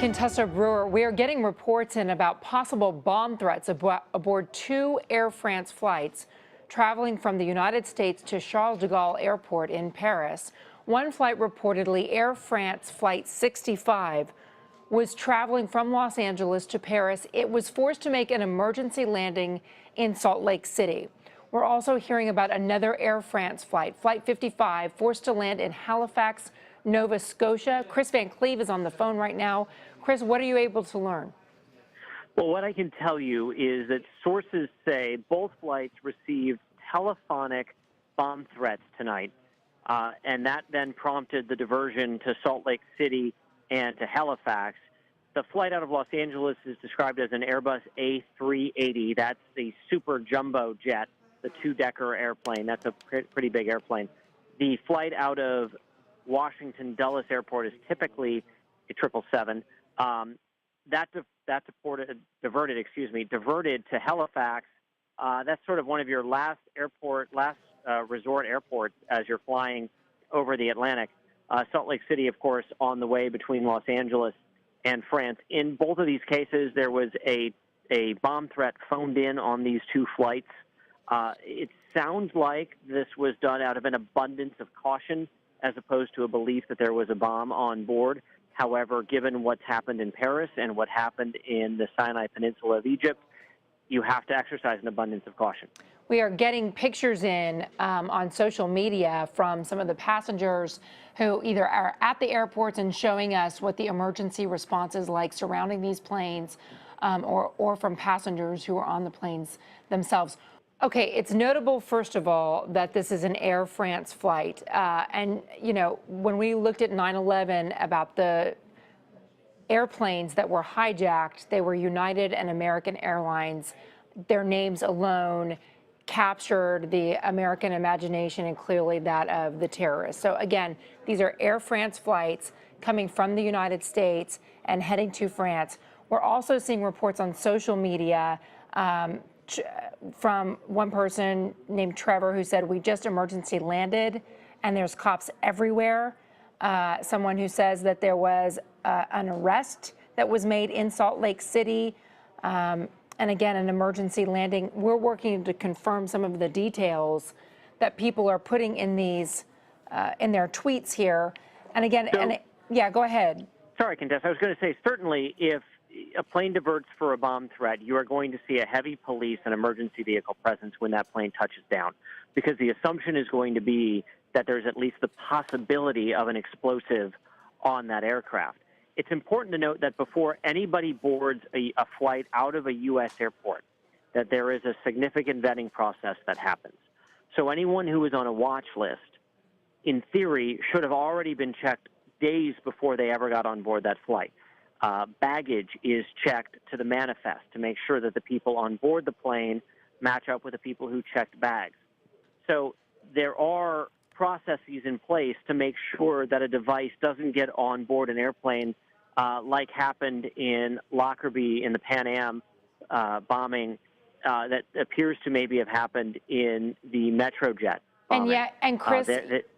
Contessa Brewer, we are getting reports in about possible bomb threats aboard two Air France flights traveling from the United States to Charles de Gaulle Airport in Paris. One flight, reportedly Air France Flight 65, was traveling from Los Angeles to Paris. It was forced to make an emergency landing in Salt Lake City. We're also hearing about another Air France flight, Flight 55, forced to land in Halifax, Nova Scotia. Kris Van Cleve is on the phone right now. Kris, what are you able to learn? Well, what I can tell you is that sources say both flights received telephonic bomb threats tonight, and that then prompted the diversion to Salt Lake City and to Halifax. The flight out of Los Angeles is described as an Airbus A380. That's the super jumbo jet, the two-decker airplane. That's a pretty big airplane. The flight out of Washington Dulles Airport is typically a 777. Diverted to Halifax. That's sort of one of your last resort airports as you're flying over the Atlantic. Salt Lake City, of course, on the way between Los Angeles and France. In both of these cases, there was a bomb threat phoned in on these two flights. It sounds like this was done out of an abundance of caution as opposed to a belief that there was a bomb on board. However, given what's happened in Paris and what happened in the Sinai Peninsula of Egypt, you have to exercise an abundance of caution. We are getting pictures in on social media from some of the passengers who either are at the airports and showing us what the emergency response is like surrounding these planes, or from passengers who are on the planes themselves. Okay, it's notable, first of all, that this is an Air France flight. And, you know, when we looked at 9/11 about the airplanes that were hijacked, they were United and American Airlines. Their names alone captured the American imagination and clearly that of the terrorists. So, again, these are Air France flights coming from the United States and heading to France. We're also seeing reports on social media from one person named Trevor who said, "We just emergency landed and there's cops everywhere." Someone who says that there was an arrest that was made in Salt Lake City, and again, an emergency landing. We're working to confirm some of the details that people are putting in these in their tweets here. And again, yeah, go ahead. Sorry, Contessa. I was going to say, certainly if a plane diverts for a bomb threat, you are going to see a heavy police and emergency vehicle presence when that plane touches down, because the assumption is going to be that there's at least the possibility of an explosive on that aircraft. It's important to note that before anybody boards a flight out of a U.S. airport, that there is a significant vetting process that happens. So anyone who is on a watch list, in theory, should have already been checked days before they ever got on board that flight. Baggage is checked to the manifest to make sure that the people on board the plane match up with the people who checked bags. So there are processes in place to make sure that a device doesn't get on board an airplane like happened in Lockerbie in the Pan Am bombing that appears to maybe have happened in the Metrojet bombing. And Kris,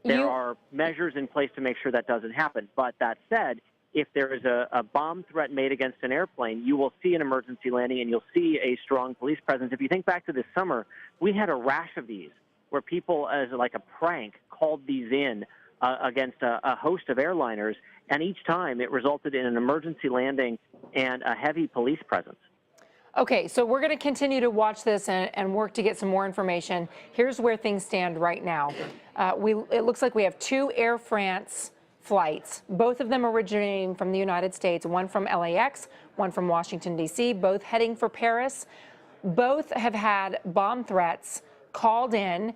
there are measures in place to make sure that doesn't happen. But that said, if there is a bomb threat made against an airplane, you will see an emergency landing and you'll see a strong police presence. If you think back to this summer, we had a rash of these where people, as like a prank, called these in against a host of airliners, and each time it resulted in an emergency landing and a heavy police presence. Okay, so we're going to continue to watch this and work to get some more information. Here's where things stand right now. It looks like we have two Air France flights, both of them originating from the United States, one from LAX, one from Washington, D.C., both heading for Paris. Both have had bomb threats called in,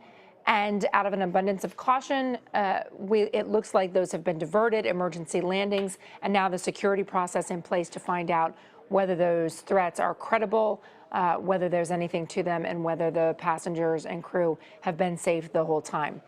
and out of an abundance of caution, it looks like those have been diverted, emergency landings, and now the security process in place to find out whether those threats are credible, whether there's anything to them, and whether the passengers and crew have been safe the whole time.